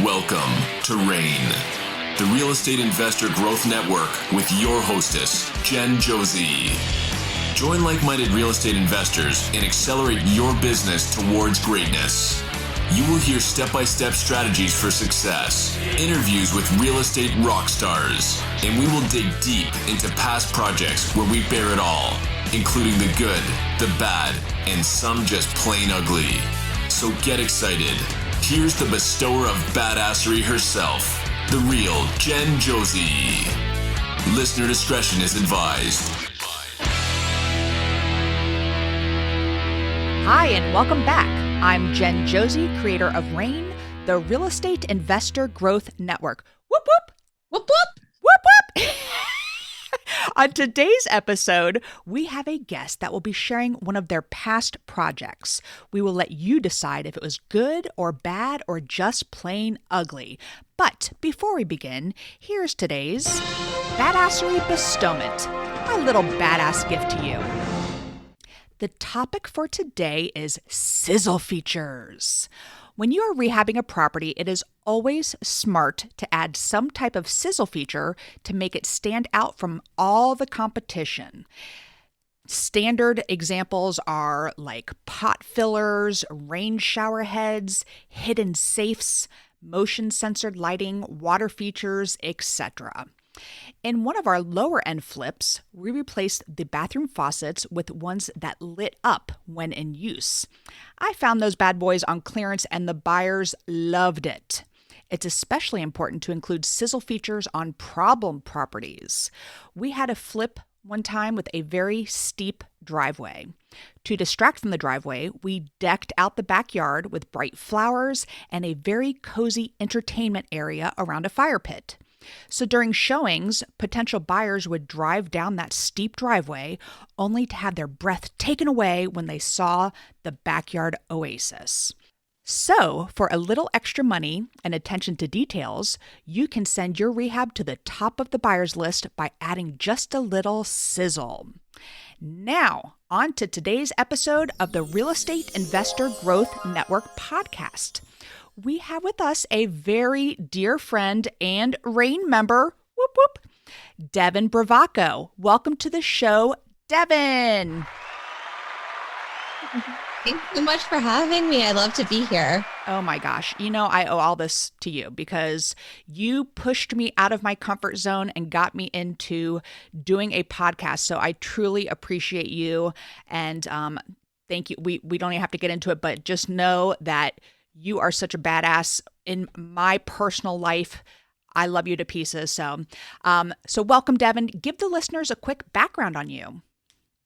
Welcome to RAIN, the Real Estate Investor Growth Network with your hostess, Jen Josie. Join like-minded real estate investors and accelerate your business towards greatness. You will hear step-by-step strategies for success, interviews with real estate rock stars, and we will dig deep into past projects where we bear it all, including the good, the bad, and some just plain ugly. So get excited. Here's the bestower of badassery herself, the real Jen Josie. Listener discretion is advised. Hi, and welcome back. I'm Jen Josie, creator of RAIN, the Real Estate Investor Growth Network. Whoop, whoop. Whoop, whoop. Whoop, whoop. On today's episode, we have a guest that will be sharing one of their past projects. We will let you decide if it was good or bad or just plain ugly. But before we begin, here's today's Badassery Bestowment, my little badass gift to you. The topic for today is sizzle features. When you are rehabbing a property, it is always smart to add some type of sizzle feature to make it stand out from all the competition. Standard examples are like pot fillers, rain shower heads, hidden safes, motion-censored lighting, water features, etc. In one of our lower-end flips, we replaced the bathroom faucets with ones that lit up when in use. I found those bad boys on clearance and the buyers loved it. It's especially important to include sizzle features on problem properties. We had a flip one time with a very steep driveway. To distract from the driveway, we decked out the backyard with bright flowers and a very cozy entertainment area around a fire pit. So during showings, potential buyers would drive down that steep driveway only to have their breath taken away when they saw the backyard oasis. So for a little extra money and attention to details, you can send your rehab to the top of the buyers list by adding just a little sizzle. Now, on to today's episode of the Real Estate Investor Growth Network podcast. We have with us a very dear friend and RAIN member, whoop whoop, Devinne Bravoco. Welcome to the show, Devinne. Thanks so much for having me. I love to be here. Oh my gosh. You know, I owe all this to you because you pushed me out of my comfort zone and got me into doing a podcast. So I truly appreciate you. And thank you. We don't even have to get into it, but just know that you are such a badass in my personal life. I love you to pieces. So welcome, Devinne. Give the listeners a quick background on you.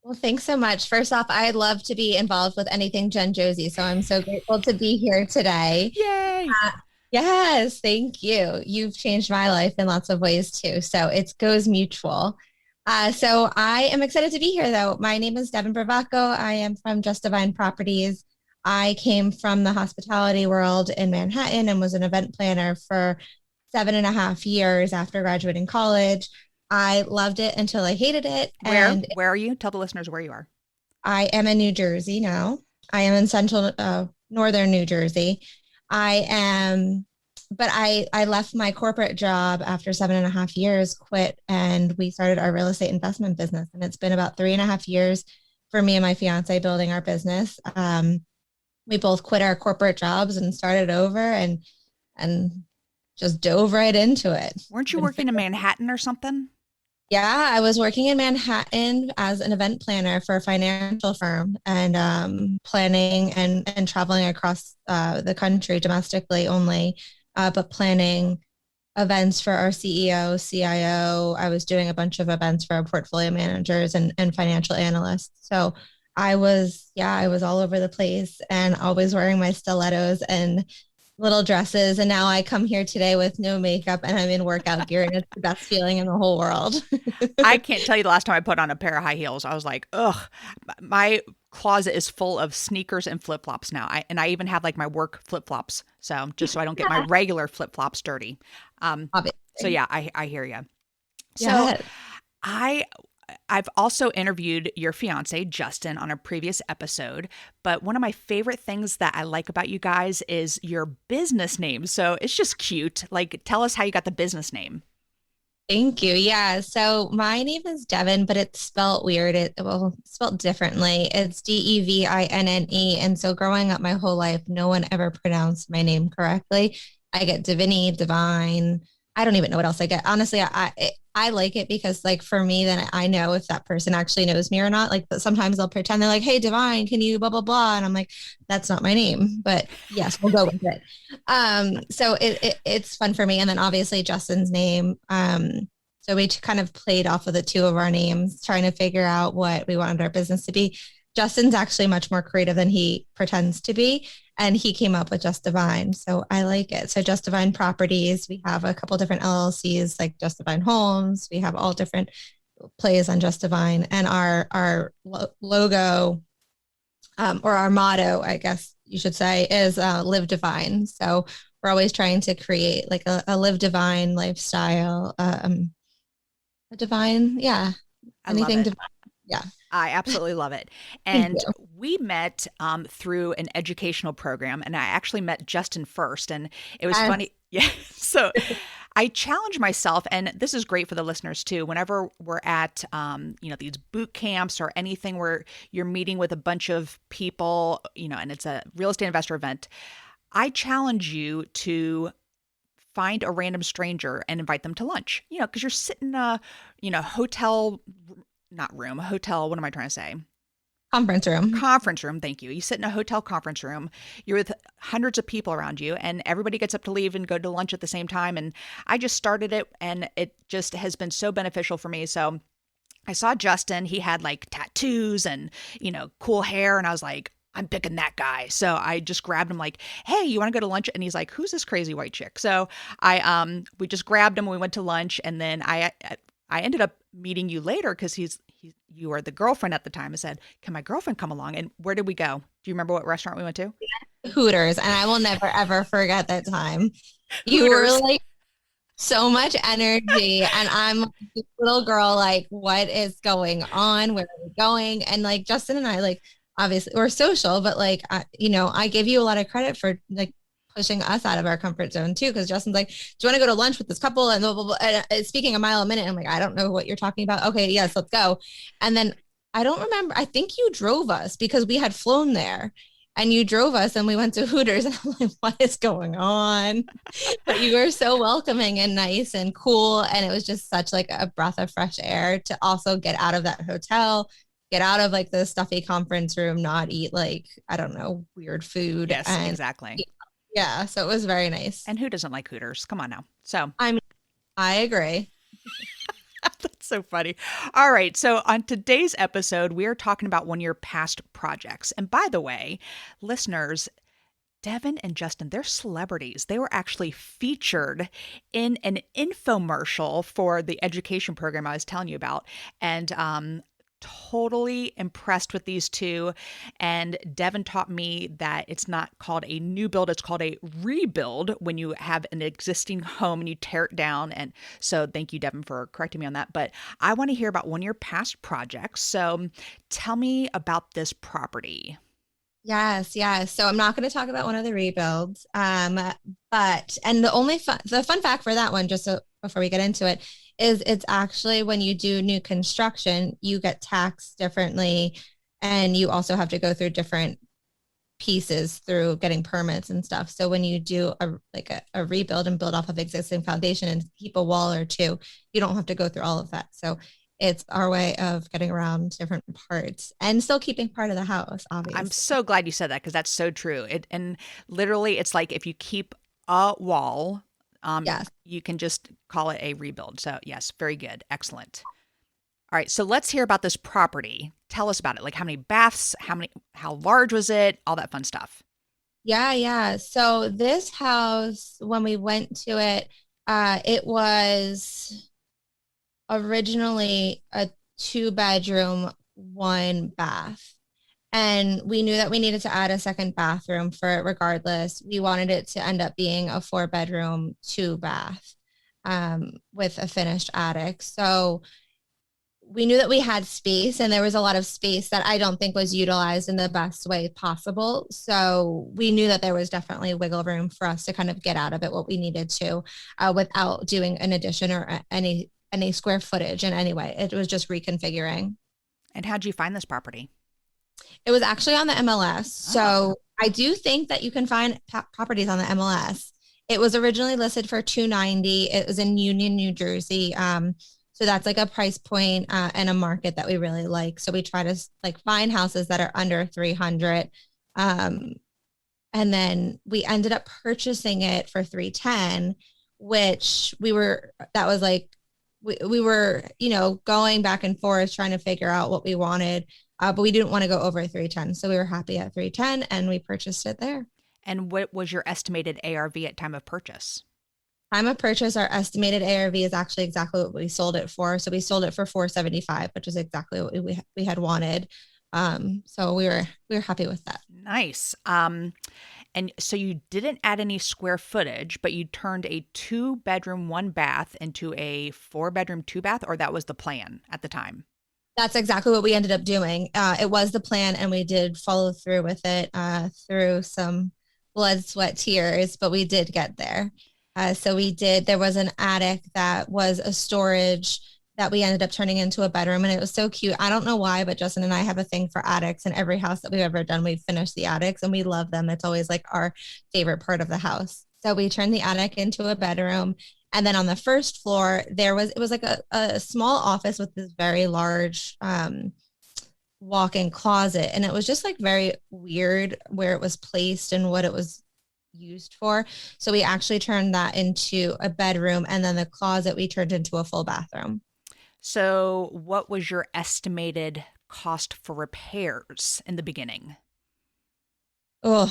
Well, thanks so much. First off, I'd love to be involved with anything Jen Josie, so I'm so grateful to be here today. Yay! Yes, thank you. You've changed my life in lots of ways too, so it goes mutual. So I am excited to be here, though. My name is Devinne Bravoco. I am from Just Divine Properties. I came from the hospitality world in Manhattan and was an event planner for 7.5 years after graduating college. I loved it until I hated it. Where are you? Tell the listeners where you are. I am in New Jersey now. I am in central northern New Jersey. But I left my corporate job after 7.5 years, quit, and we started our real estate investment business. And it's been about 3.5 years for me and my fiance building our business. We both quit our corporate jobs and started over and just dove right into it. Weren't you working in Manhattan or something? Yeah, I was working in Manhattan as an event planner for a financial firm and planning and traveling across the country domestically only, but planning events for our CEO, CIO. I was doing a bunch of events for our portfolio managers and financial analysts. So I was all over the place and always wearing my stilettos and little dresses. And now I come here today with no makeup and I'm in workout gear and it's the best feeling in the whole world. I can't tell you the last time I put on a pair of high heels. I was like, ugh, my closet is full of sneakers and flip-flops now. I even have like my work flip-flops. So just so I don't get my regular flip-flops dirty. Obviously. So yeah, I hear you. So yes. I've also interviewed your fiance, Justin, on a previous episode. But one of my favorite things that I like about you guys is your business name. So it's just cute. Like, tell us how you got the business name. Thank you. Yeah. So my name is Devin, but it's spelled weird. Spelled differently. It's Devinne. And so growing up my whole life, no one ever pronounced my name correctly. I get Divinity, Divine. I don't even know what else I get. Honestly, I like it because like for me, then I know if that person actually knows me or not. Like, but sometimes they'll pretend they're like, "Hey, Divine, can you blah blah blah?" And I'm like, "That's not my name." But yes, we'll go with it. So it's fun for me. And then obviously Justin's name. So we kind of played off of the two of our names, trying to figure out what we wanted our business to be. Justin's actually much more creative than he pretends to be. And he came up with Just Divine. So I like it. So Just Divine Properties, we have a couple different LLCs like Just Divine Homes. We have all different plays on Just Divine. And our logo, or our motto, I guess you should say, is Live Divine. So we're always trying to create like a Live Divine lifestyle, a divine, yeah. I love Anything it. divine. Yeah. I absolutely love it. Thank And you. we met through an educational program, and I actually met Justin first. And it was Yes. funny. Yeah. So I challenge myself, and this is great for the listeners too. Whenever we're at, these boot camps or anything where you're meeting with a bunch of people, and it's a real estate investor event, I challenge you to find a random stranger and invite them to lunch, because you're sitting in a, hotel, not room, a hotel. What am I trying to say? Conference room. Conference room. Thank you. You sit in a hotel conference room. You're with hundreds of people around you, and everybody gets up to leave and go to lunch at the same time. And I just started it, and it just has been so beneficial for me. So I saw Justin. He had like tattoos and, cool hair. And I was like, I'm picking that guy. So I just grabbed him like, hey, you want to go to lunch? And he's like, who's this crazy white chick? So we just grabbed him. We went to lunch, and then I ended up meeting you later because you were the girlfriend at the time. I said, can my girlfriend come along? And where did we go? Do you remember what restaurant we went to? Hooters. And I will never, ever forget that time. You Hooters. were like so much energy. And I'm this little girl, like, what is going on? Where are we going? And like Justin and I, like, obviously we're social, but like, I give you a lot of credit for like pushing us out of our comfort zone too. Cause Justin's like, do you want to go to lunch with this couple? And blah, blah, blah. And speaking a mile a minute, I'm like, I don't know what you're talking about. Okay. Yes, let's go. And then I don't remember. I think you drove us because we had flown there and you drove us and we went to Hooters and I'm like, what is going on? But you were so welcoming and nice and cool. And it was just such like a breath of fresh air to also get out of that hotel, get out of like the stuffy conference room, not eat like, I don't know, weird food. Yes, And exactly. yeah, so it was very nice. And who doesn't like Hooters? Come on now. So I agree. that's so funny. All right. So on today's episode, we are talking about one of your past projects. And by the way, listeners, Devin and Justin, they're celebrities. They were actually featured in an infomercial for the education program I was telling you about. And totally impressed with these two. And Devin taught me that it's not called a new build, it's called a rebuild when you have an existing home and you tear it down. And so thank you, Devin, for correcting me on that. But I want to hear about one of your past projects. So tell me about this property. Yes, yes. So I'm not going to talk about one of the rebuilds. But the fun fact for that one, just so before we get into it, is it's actually when you do new construction, you get taxed differently, and you also have to go through different pieces through getting permits and stuff. So when you do a rebuild and build off of existing foundation and keep a wall or two, you don't have to go through all of that. So it's our way of getting around different parts and still keeping part of the house, obviously. I'm so glad you said that because that's so true. And literally, it's like if you keep a wall, Yes. you can just call it a rebuild. So yes, very good. Excellent. All right. So let's hear about this property. Tell us about it. Like how many baths, how large was it? All that fun stuff. Yeah, yeah. So this house, when we went to it, it was originally a 2-bedroom, 1 bath. And we knew that we needed to add a second bathroom for it regardless. We wanted it to end up being a 4-bedroom, 2-bath, with a finished attic. So we knew that we had space, and there was a lot of space that I don't think was utilized in the best way possible. So we knew that there was definitely wiggle room for us to kind of get out of it what we needed to, without doing an addition or any square footage in any way. It was just reconfiguring. And how'd you find this property? It was actually on the MLS. So I do think that you can find properties on the MLS. It was originally listed for $290. It was in Union, New Jersey. So that's like a price point and a market that we really like. So we try to like find houses that are under 300. And then we ended up purchasing it for 310, which we were going back and forth trying to figure out what we wanted. But we didn't want to go over 310. So we were happy at 310 and we purchased it there. And what was your estimated ARV at time of purchase? Time of purchase, our estimated ARV is actually exactly what we sold it for. So we sold it for $475, which is exactly what we had wanted. So we were happy with that. Nice. And so you didn't add any square footage, but you turned a 2-bedroom, 1-bath into a 4-bedroom, 2-bath, or that was the plan at the time? That's exactly what we ended up doing. It was the plan, and we did follow through with it through some blood, sweat, tears, but we did get there. There was an attic that was a storage that we ended up turning into a bedroom, and it was so cute. I don't know why, but Justin and I have a thing for attics, and every house that we've ever done, we've finished the attics and we love them. It's always like our favorite part of the house. So we turned the attic into a bedroom. And then on the first floor, it was like a small office with this very large walk-in closet. And it was just like very weird where it was placed and what it was used for. So we actually turned that into a bedroom, and then the closet we turned into a full bathroom. So what was your estimated cost for repairs in the beginning? So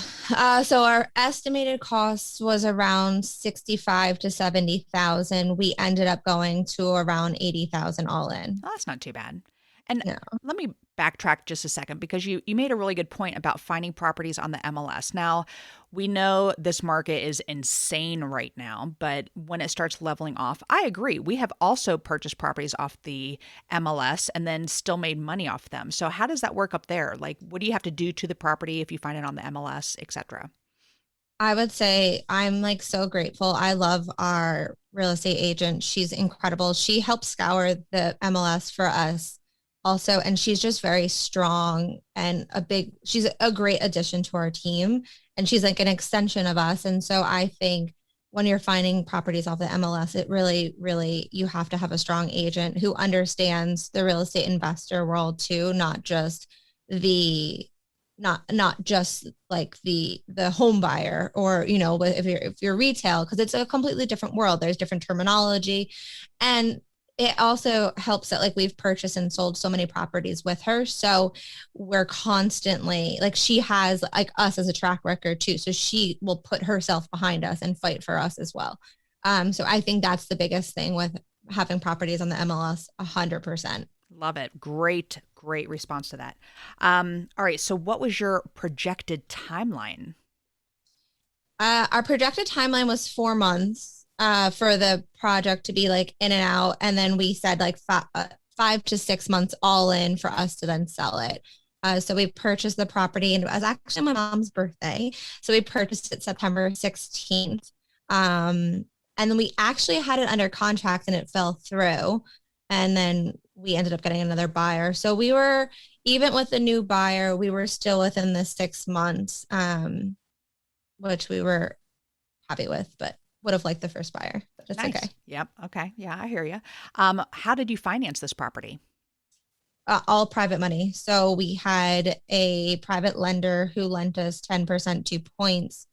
our estimated cost was around 65 to 70,000. We ended up going to around 80,000 all in. Oh, that's not too bad. And No. let me backtrack just a second, because you made a really good point about finding properties on the MLS. Now, we know this market is insane right now, but when it starts leveling off, I agree. We have also purchased properties off the MLS and then still made money off them. So how does that work up there? Like, what do you have to do to the property if you find it on the MLS, et cetera? I would say I'm like so grateful. I love our real estate agent. She's incredible. She helps scour the MLS for us also. And she's just very strong and she's a great addition to our team. And she's like an extension of us. And so I think when you're finding properties off the MLS, it really, really, you have to have a strong agent who understands the real estate investor world too, not just like the home buyer, or, if you're retail, because it's a completely different world. There's different terminology. And it also helps that like we've purchased and sold so many properties with her. So we're constantly like, she has like us as a track record too. So she will put herself behind us and fight for us as well. So I think that's the biggest thing with having properties on the MLS, 100%. Love it. Great response to that. All right. So what was your projected timeline? Our projected timeline was 4 months for the project to be like in and out. And then we said like 5 to 6 months all in for us to then sell it. So we purchased the property, and it was actually my mom's birthday. So we purchased it September 16th. And then we actually had it under contract and it fell through. And then we ended up getting another buyer. So we were, even with the new buyer, we were still within the 6 months, which we were happy with, but would have liked the first buyer. But it's nice. Okay. Yep. Okay. Yeah, I hear you. How did you finance this property? All private money. So we had a private lender who lent us 10% 2 points.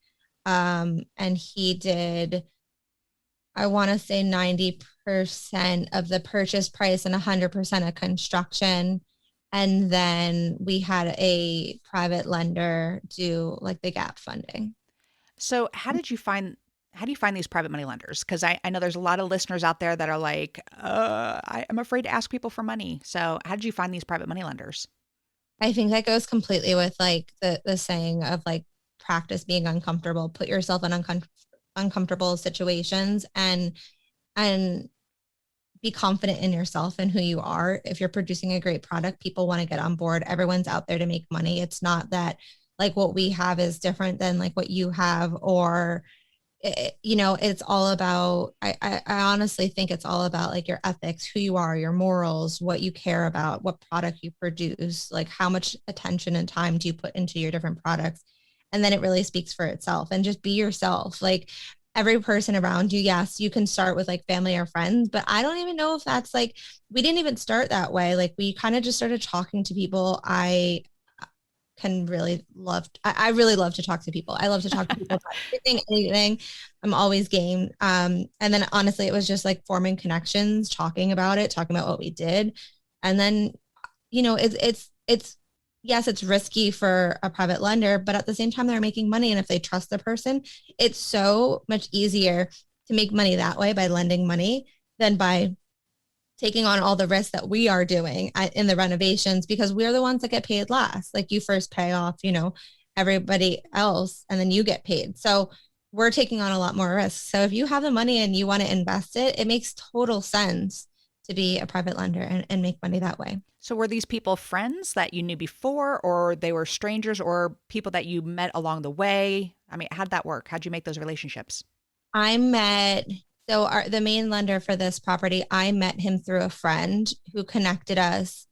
And he did, I want to say 90% of the purchase price and 100% of construction. And then we had a private lender do like the gap funding. So how do you find these private money lenders? Because I know there's a lot of listeners out there that are like, I'm afraid to ask people for money. So how did you find these private money lenders? I think that goes completely with like the saying of like, practice being uncomfortable, put yourself in uncomfortable situations and be confident in yourself and who you are. If you're producing a great product, people want to get on board. Everyone's out there to make money. It's not that like what we have is different than like what you have, or it's all about, I honestly think it's all about like your ethics, who you are, your morals, what you care about, what product you produce, like how much attention and time do you put into your different products. And then it really speaks for itself. And just be yourself. Like every person around you, yes, you can start with like family or friends, but I don't even know if that's like, we didn't even start that way. Like we kind of just started talking to people. I really love to talk to people. I love to talk to people about anything. I'm always game. And then honestly, it was just like forming connections, talking about what we did. And then, it's yes, it's risky for a private lender, but at the same time, they're making money. And if they trust the person, it's so much easier to make money that way by lending money than by taking on all the risks that we are doing in the renovations, because we're the ones that get paid last. Like you first pay off, everybody else, and then you get paid. So we're taking on a lot more risks. So if you have the money and you want to invest it, it makes total sense to be a private lender and make money that way. So were these people friends that you knew before, or they were strangers, or people that you met along the way? I mean, how'd that work? How'd you make those relationships? The main lender for this property, I met him through a friend who connected us.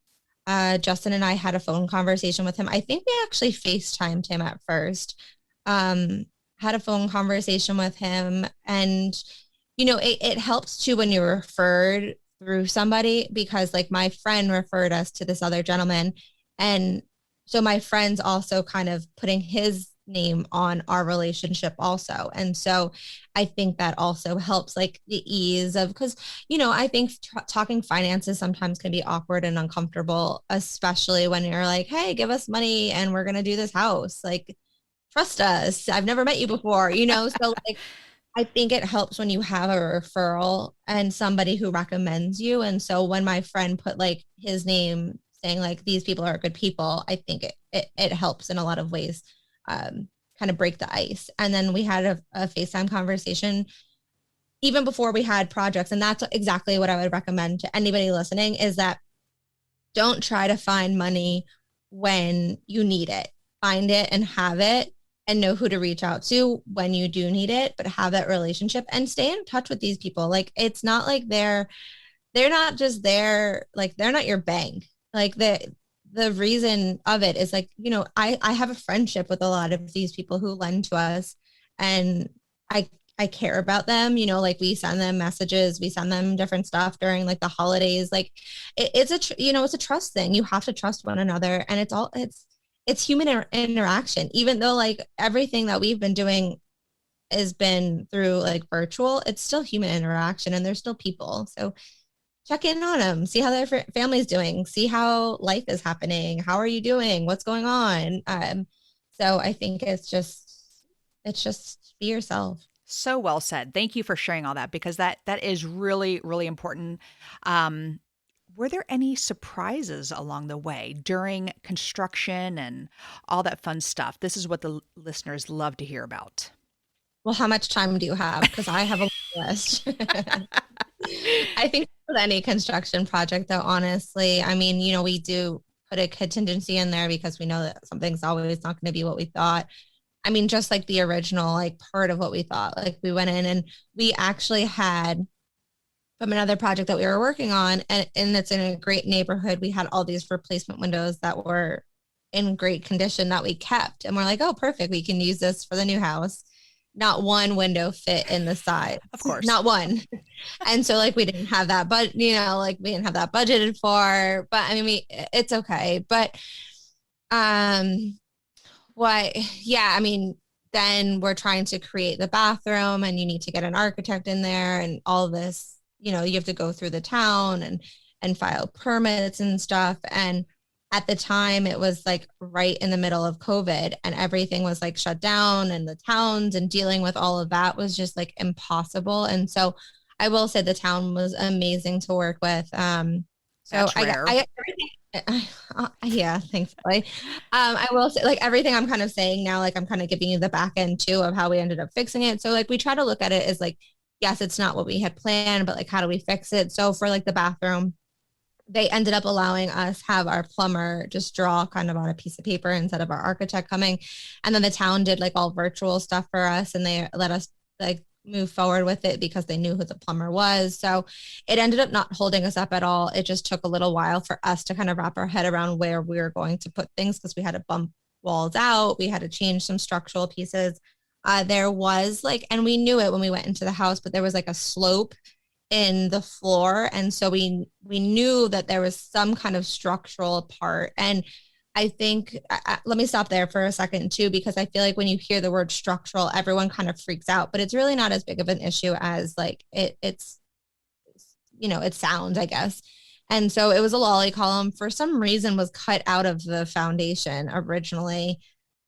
Justin and I had a phone conversation with him. I think we actually FaceTimed him at first. Had a phone conversation with him, and it helps too when you're referred through somebody, because like my friend referred us to this other gentleman, and so my friend's also kind of putting his name on our relationship also. And so I think that also helps like the ease of, because I think talking finances sometimes can be awkward and uncomfortable, especially when you're like, hey, give us money and we're going to do this house, like trust us, I've never met you before, so like I think it helps when you have a referral and somebody who recommends you. And so when my friend put like his name saying like these people are good people, I think it helps in a lot of ways, kind of break the ice. And then we had a FaceTime conversation even before we had projects. And that's exactly what I would recommend to anybody listening, is that don't try to find money when you need it. Find it and have it, and know who to reach out to when you do need it, but have that relationship and stay in touch with these people. Like, it's not like they're not just there, like they're not your bank. Like the reason of it is like, I have a friendship with a lot of these people who lend to us, and I care about them, like we send them messages, we send them different stuff during like the holidays. Like it's a trust thing. You have to trust one another, and it's human interaction. Even though like everything that we've been doing has been through like virtual, it's still human interaction, and they're still people. So check in on them, see how their family's doing, see how life is happening. How are you doing? What's going on? So I think it's just be yourself. So well said. Thank you for sharing all that, because that is really, really important. Were there any surprises along the way during construction and all that fun stuff? This is what the listeners love to hear about. Well, how much time do you have? Because I have a list. I think with any construction project, though, honestly, I mean, we do put a contingency in there because we know that something's always not going to be what we thought. I mean, just like the original, like part of what we thought, like we went in and we actually had from another project that we were working on, and it's in a great neighborhood. We had all these replacement windows that were in great condition that we kept. And we're like, oh, perfect. We can use this for the new house. Not one window fit in the side. Of course. Not one. And so like, we didn't have that, but we didn't have that budgeted for, but I mean, it's okay. But, then we're trying to create the bathroom, and you need to get an architect in there and all this, you have to go through the town and file permits and stuff. And at the time it was like right in the middle of COVID, and everything was like shut down, and the towns and dealing with all of that was just like impossible. And so I will say the town was amazing to work with. That's rare. Yeah, thankfully. I will say like everything I'm kind of saying now, like I'm kind of giving you the back end too of how we ended up fixing it. So like we try to look at it as like yes, it's not what we had planned, but like, how do we fix it? So for like the bathroom, they ended up allowing us have our plumber just draw kind of on a piece of paper instead of our architect coming. And then the town did like all virtual stuff for us, and they let us like move forward with it because they knew who the plumber was. So it ended up not holding us up at all. It just took a little while for us to kind of wrap our head around where we were going to put things, because we had to bump walls out. We had to change some structural pieces. There was like, and we knew it when we went into the house, but there was like a slope in the floor, and so we knew that there was some kind of structural part. And I think let me stop there for a second too, because I feel like when you hear the word structural, everyone kind of freaks out, but it's really not as big of an issue as like it's it sounds, I guess. And so it was a lolly column, for some reason was cut out of the foundation originally.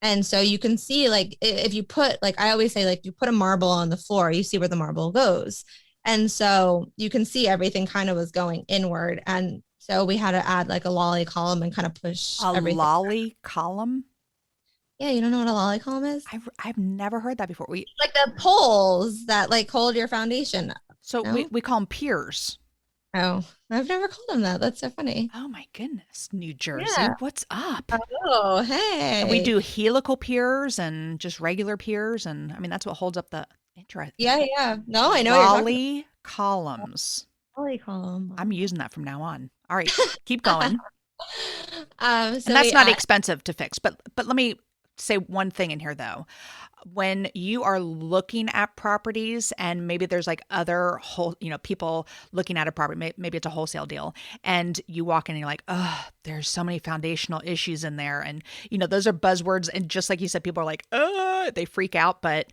And so you can see, like, if you put, like I always say, like, you put a marble on the floor, you see where the marble goes. And so you can see everything kind of was going inward. And so we had to add like a lolly column and kind of push everything. A lolly column? Yeah, you don't know what a lolly column is? I've never heard that before. Like the poles that like hold your foundation. So no? we call them piers. Oh, I've never called them that. That's so funny. Oh my goodness. New Jersey. Yeah. What's up? Oh, hey. And we do helical piers and just regular piers. And I mean, that's what holds up the interest. Yeah. No, I know. Lolly columns. Lolly column. I'm using that from now on. All right, keep going. So and that's not expensive to fix. But let me say one thing in here, though. When you are looking at properties, and maybe there's like other people looking at a property, maybe it's a wholesale deal, and you walk in and you're like, oh, there's so many foundational issues in there. And, those are buzzwords. And just like you said, people are like, oh, they freak out. But,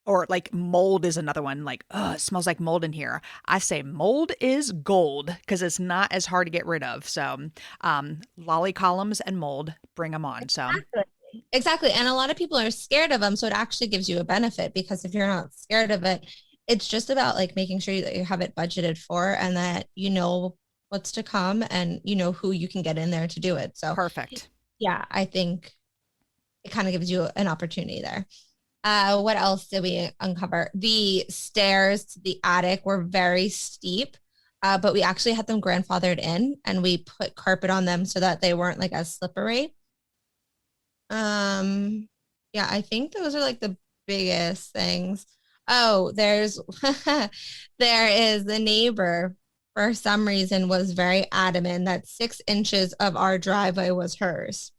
or like mold is another one. Like, oh, it smells like mold in here. I say mold is gold because it's not as hard to get rid of. So lolly columns and mold, bring them on. So Exactly. And a lot of people are scared of them. So it actually gives you a benefit, because if you're not scared of it, it's just about like making sure that you have it budgeted for, and that you know what's to come, and you know who you can get in there to do it. So perfect. Yeah, I think it kind of gives you an opportunity there. What else did we uncover? The stairs to the attic were very steep, but we actually had them grandfathered in, and we put carpet on them so that they weren't like as slippery. Yeah, I think those are like the biggest things. Oh, there is the neighbor, for some reason, was very adamant that 6 inches of our driveway was hers.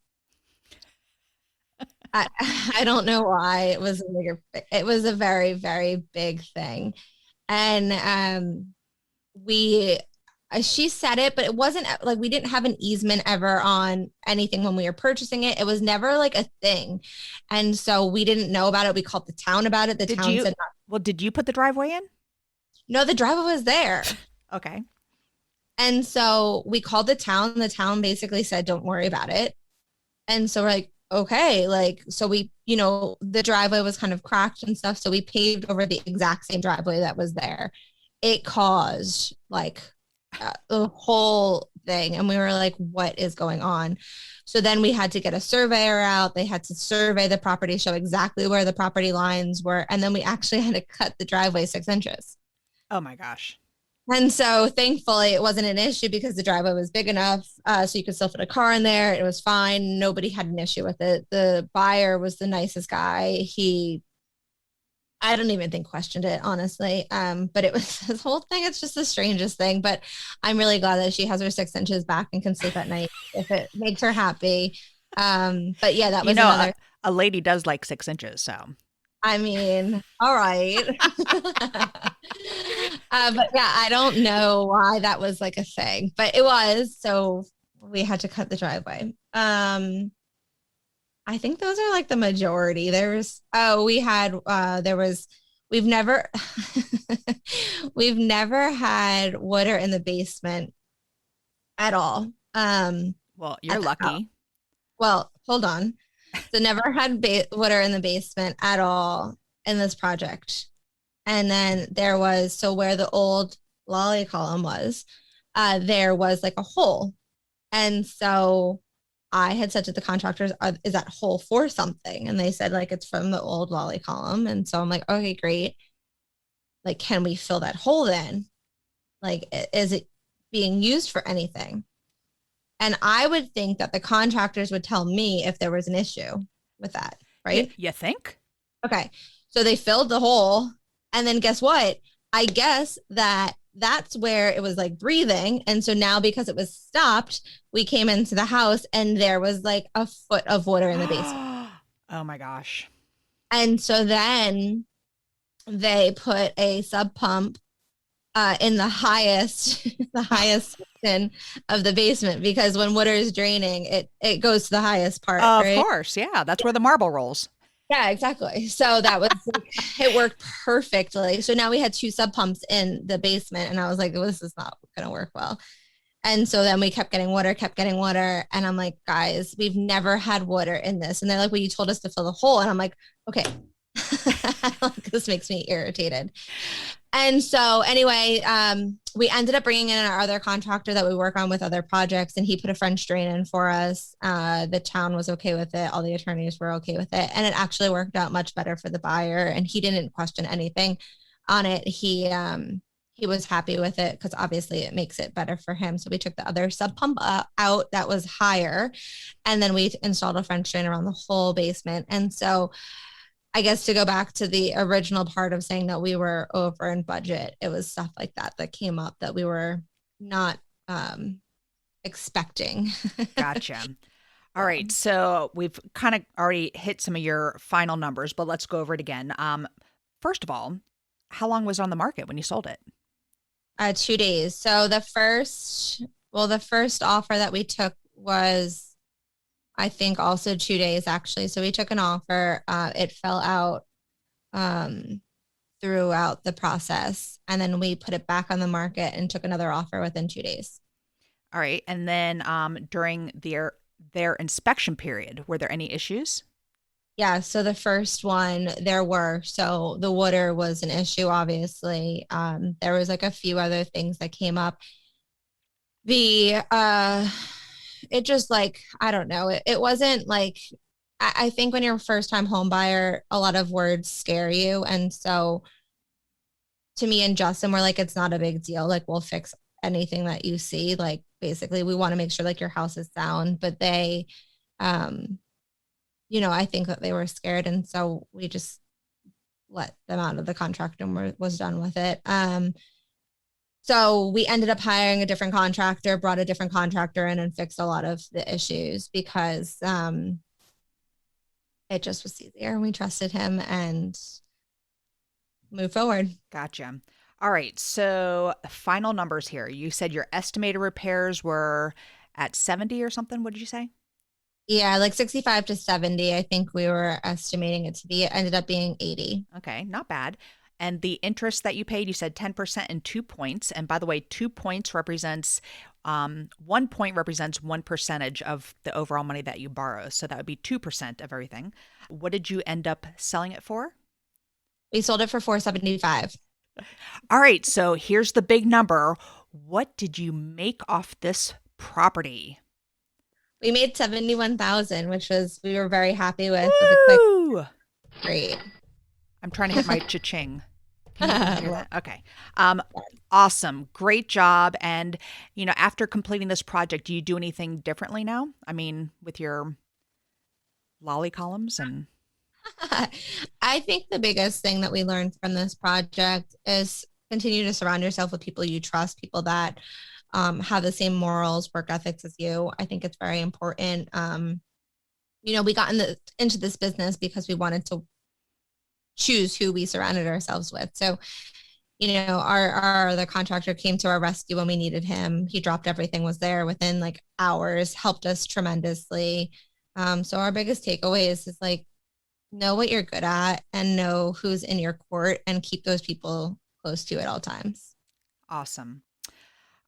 I don't know why. It was a very, very big thing. And she said it, but it wasn't like we didn't have an easement ever on anything when we were purchasing it. It was never like a thing. And so we didn't know about it. We called the town about it. The town said not. Well, did you put the driveway in? No, the driveway was there. Okay. And so we called the town. The town basically said, don't worry about it. And so we're like, okay, like, so we, the driveway was kind of cracked and stuff. So we paved over the exact same driveway that was there. It caused like the whole thing. And we were like, what is going on? So then we had to get a surveyor out. They had to survey the property, show exactly where the property lines were. And then we actually had to cut the driveway 6 inches. Oh my gosh. And so thankfully it wasn't an issue, because the driveway was big enough so you could still fit a car in there. It was fine. Nobody had an issue with it. The buyer was the nicest guy. I don't even think questioned it, honestly. But it was this whole thing. It's just the strangest thing. But I'm really glad that she has her 6 inches back and can sleep at night if it makes her happy. But yeah, that was another. A lady does like 6 inches. So I mean, all right. But yeah, I don't know why that was like a thing, but it was. So we had to cut the driveway. I think those are like the majority. We've never had water in the basement at all. Well, you're lucky. Well, hold on. So never had water in the basement at all in this project. And then there was, so where the old lolly column was, there was like a hole. And so I had said to the contractors, is that hole for something? And they said like, it's from the old lolly column. And so I'm like, okay, great. Like, can we fill that hole then? Like, is it being used for anything? And I would think that the contractors would tell me if there was an issue with that, right? You think? Okay. So they filled the hole. And then guess what? I guess that's where it was like breathing. And so now because it was stopped, we came into the house and there was like a foot of water in the basement. Oh my gosh. And so then they put a sub pump in the highest the highest section of the basement, because when water is draining, it goes to the highest part, Of right? course. Yeah. That's where the marble rolls. Yeah, exactly. So that was like, it worked perfectly. So now we had two sub pumps in the basement, and I was like, well, this is not going to work well. And so then we kept getting water. And I'm like, guys, we've never had water in this. And they're like, well, you told us to fill the hole. And I'm like, okay, this makes me irritated. And so anyway, we ended up bringing in our other contractor that we work on with other projects, and he put a French drain in for us. The town was okay with it. All the attorneys were okay with it. And it actually worked out much better for the buyer. And he didn't question anything on it. He was happy with it because obviously it makes it better for him. So we took the other sub pump out that was higher, and then we installed a French drain around the whole basement. And so I guess to go back to the original part of saying that we were over in budget, it was stuff like that came up that we were not expecting. Gotcha. All right. So we've kind of already hit some of your final numbers, but let's go over it again. First of all, how long was it on the market when you sold it? 2 days. So the first offer that we took was, I think, also 2 days actually. So we took an offer. It fell out throughout the process, and then we put it back on the market and took another offer within 2 days. All right. And then during their inspection period, were there any issues? Yeah. So the first one, there were. So the water was an issue, obviously. There was like a few other things that came up. It just like, I don't know. It wasn't like, I think when you're a first time home buyer, a lot of words scare you. And so to me and Justin, we're like, it's not a big deal. Like, we'll fix anything that you see. Like, basically we want to make sure like your house is sound, but they, I think that they were scared. And so we just let them out of the contract and was done with it. So we ended up hiring a different contractor, brought a different contractor in, and fixed a lot of the issues because it just was easier, and we trusted him and moved forward. Gotcha. All right. So final numbers here. You said your estimated repairs were at 70 or something. What did you say? Yeah, like 65 to 70, I think we were estimating it to be. It ended up being 80. Okay, not bad. And the interest that you paid, you said 10% and 2 points. And by the way, 2 points represents 1 point represents 1% of the overall money that you borrow. So that would be 2% of everything. What did you end up selling it for? We sold it for $475. All right. So here's the big number. What did you make off this property? We made $71,000, which we were very happy with. Woo! With a quick great. I'm trying to hit my cha-ching. Can you hear that? Okay. Awesome. Great job. And, after completing this project, do you do anything differently now? I mean, with your lally columns and... I think the biggest thing that we learned from this project is continue to surround yourself with people you trust, people that have the same morals, work ethics as you. I think it's very important. We got into this business because we wanted to choose who we surrounded ourselves with. So, our other contractor came to our rescue when we needed him. He dropped everything, was there within like hours, helped us tremendously. So our biggest takeaway is like, know what you're good at and know who's in your court and keep those people close to you at all times. Awesome.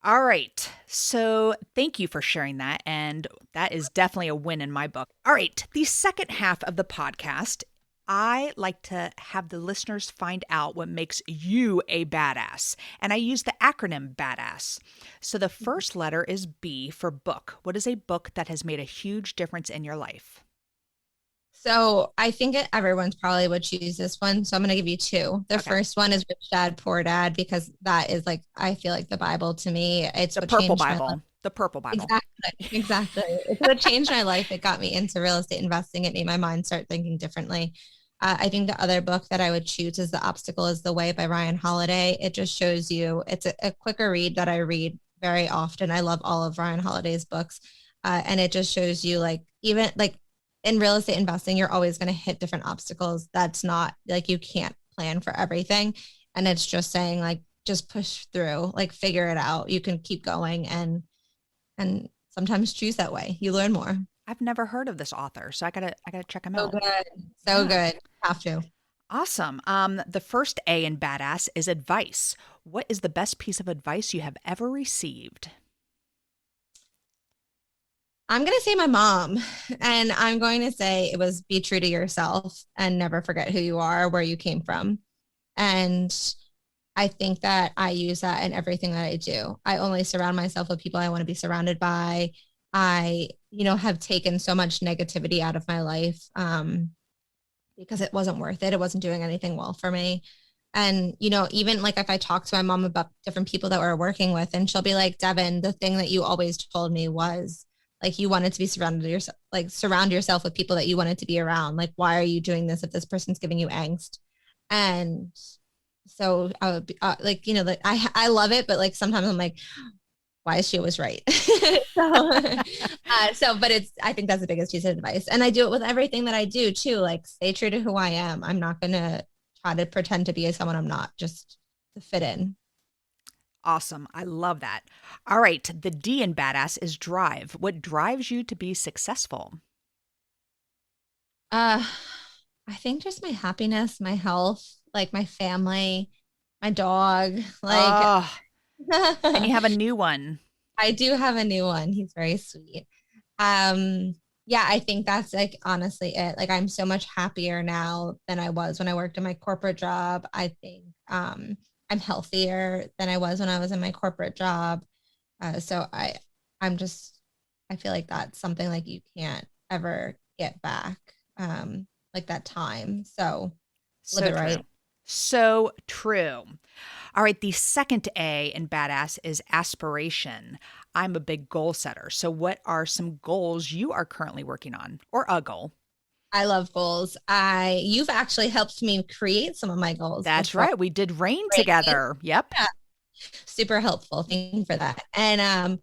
All right. So thank you for sharing that. And that is definitely a win in my book. All right. The second half of the podcast, I like to have the listeners find out what makes you a badass. And I use the acronym BADASS. So the first letter is B for book. What is a book that has made a huge difference in your life? So I think everyone's probably would choose this one. So I'm going to give you two. The Okay. first one is Rich Dad Poor Dad, because that is like, I feel like the Bible to me. It's The what purple changed my life. Bible. The purple Bible. Exactly. Exactly. It's what changed my life. It got me into real estate investing. It made my mind start thinking differently. I think the other book that I would choose is The Obstacle is the Way by Ryan Holiday. It just shows you, it's a quicker read that I read very often. I love all of Ryan Holiday's books. And it just shows you like, even like in real estate investing, you're always going to hit different obstacles. That's not like, you can't plan for everything. And it's just saying like, just push through, like figure it out. You can keep going and sometimes choose that way. You learn more. I've never heard of this author, so I gotta check him So out. good. So Yeah. good. Have to. Awesome. The first A in badass is advice. What is the best piece of advice you have ever received? I'm going to say my mom, and I'm going to say it was be true to yourself and never forget who you are, where you came from. And I think that I use that in everything that I do. I only surround myself with people I want to be surrounded by. I, have taken so much negativity out of my life because it wasn't worth it. It wasn't doing anything well for me. And, even like if I talk to my mom about different people that we're working with, and she'll be like, Devin, the thing that you always told me was like, you wanted to be surrounded yourself, like surround yourself with people that you wanted to be around. Like, why are you doing this if this person's giving you angst? And so I would be like, like I love it, but like sometimes I'm like, why is she always right? But I think that's the biggest piece of advice. And I do it with everything that I do too. Like stay true to who I am. I'm not going to try to pretend to be someone I'm not, just to fit in. Awesome. I love that. All right. The D in badass is drive. What drives you to be successful? Uh, I think just my happiness, my health, like my family, my dog, like Oh, and you have a new one. I do have a new one. He's very sweet. Yeah, I think that's like honestly it. Like I'm so much happier now than I was when I worked in my corporate job. I think I'm healthier than I was when I was in my corporate job. So I'm just I feel like that's something like you can't ever get back. Like that time. So live So it right. true. So true. All right. The second A in badass is aspiration. I'm a big goal setter. So, what are some goals you are currently working on or a goal? I love goals. You've actually helped me create some of my goals That's before. right. We did rain Great. together. Yep. Yeah, super helpful. Thank you for that. And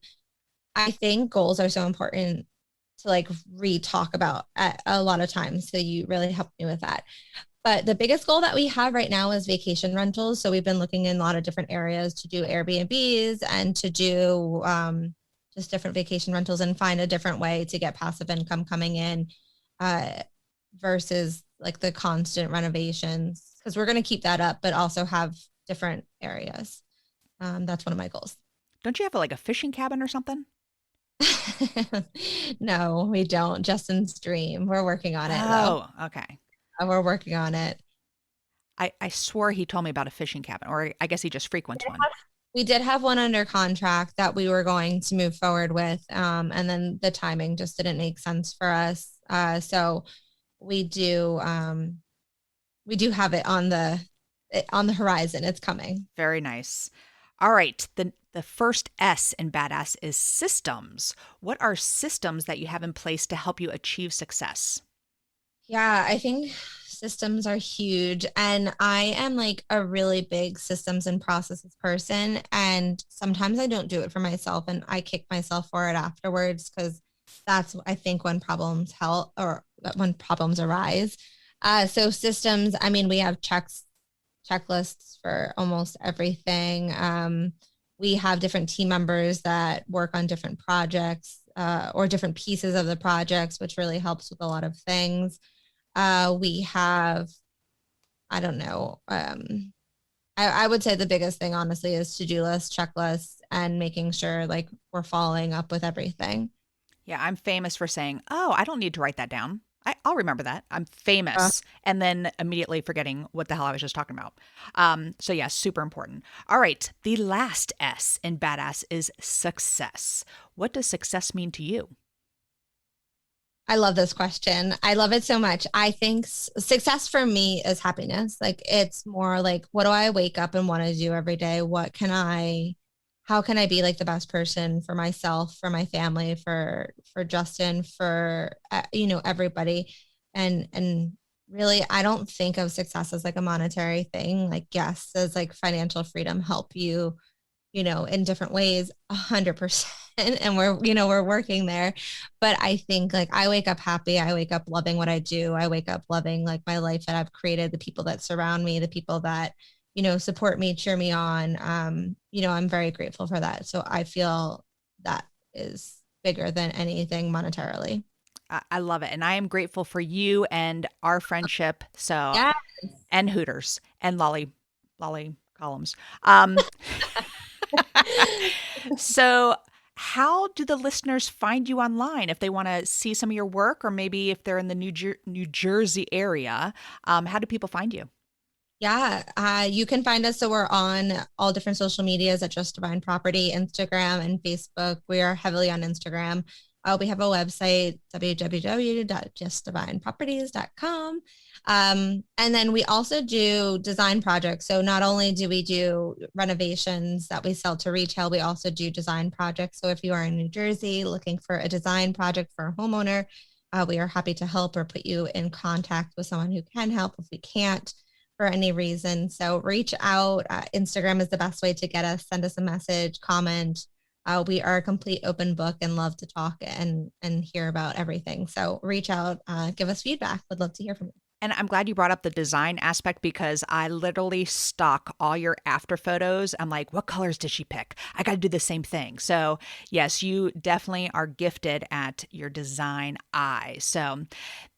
I think goals are so important to like re-talk about at a lot of times. So you really helped me with that. But the biggest goal that we have right now is vacation rentals. So we've been looking in a lot of different areas to do Airbnbs and to do just different vacation rentals and find a different way to get passive income coming in uh, versus like the constant renovations. Because we're going to keep that up, but also have different areas. That's one of my goals. Don't you have like a fishing cabin or something? No, we don't. Justin's dream. We're working on it though. Oh, okay. We're working on it. I swore he told me about a fishing cabin, or I guess he just frequents one. We did have one under contract that we were going to move forward with. And then the timing just didn't make sense for us. So we do we do have it on the horizon. It's coming. Very nice. All right. The first S in badass is systems. What are systems that you have in place to help you achieve success? Yeah, I think systems are huge. And I am like a really big systems and processes person. And sometimes I don't do it for myself and I kick myself for it afterwards because that's, I think, when problems help or when problems arise. So systems, I mean, we have checklists for almost everything. We have different team members that work on different projects or different pieces of the projects, which really helps with a lot of things. We have, I don't know, I would say the biggest thing, honestly, is to-do lists, checklists, and making sure like we're following up with everything. Yeah, I'm famous for saying, oh, I don't need to write that down. I'll remember that. I'm Uh, famous. And then immediately forgetting what the hell I was just talking about. So, yeah, super important. All right. The last S in badass is success. What does success mean to you? I love this question. I love it so much. I think success for me is happiness. Like it's more like, what do I wake up and want to do every day? How can I be like the best person for myself, for my family, for Justin, for, everybody. And really, I don't think of success as like a monetary thing. Like, yes, does like financial freedom help you, in different ways, 100%. And we're working there. But I think like I wake up happy. I wake up loving what I do. I wake up loving like my life that I've created, the people that surround me, the people that, support me, cheer me on. I'm very grateful for that. So I feel that is bigger than anything monetarily. I love it. And I am grateful for you and our friendship. So, Yes. and Hooters and lolly columns. So how do the listeners find you online if they want to see some of your work, or maybe if they're in the New Jersey area? How do people find you? Yeah, you can find us. So we're on all different social medias at Just Divine Property, Instagram and Facebook. We are heavily on Instagram. We have a website, www.justdivineproperties.com. And then we also do design projects. So not only do we do renovations that we sell to retail, we also do design projects. So if you are in New Jersey looking for a design project for a homeowner, we are happy to help or put you in contact with someone who can help if we can't for any reason. So reach out. Instagram is the best way to get us. Send us a message, comment. We are a complete open book and love to talk and hear about everything. So reach out, give us feedback. Would love to hear from you. And I'm glad you brought up the design aspect, because I literally stalk all your after photos. I'm like, what colors did she pick? I got to do the same thing. So yes, you definitely are gifted at your design eye. So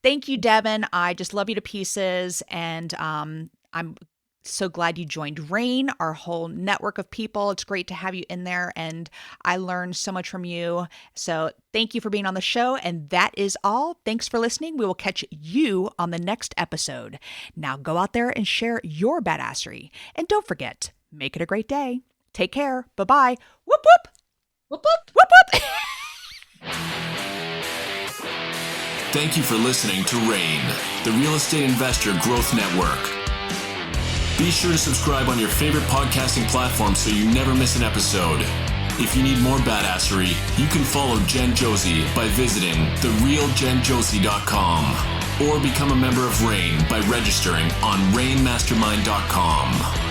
thank you, Devinne. I just love you to pieces. And I'm so glad you joined RAIN, our whole network of people. It's great to have you in there, and I learned so much from you. So thank you for being on the show. And that is all. Thanks for listening. We will catch you on the next episode. Now go out there and share your badassery. And don't forget, make it a great day. Take care. Bye-bye. Whoop, whoop. Whoop, whoop. Whoop, whoop. Thank you for listening to RAIN, the Real Estate Investor Growth Network. Be sure to subscribe on your favorite podcasting platform so you never miss an episode. If you need more badassery, you can follow Jen Josie by visiting therealjenjosie.com or become a member of RAIN by registering on rainmastermind.com.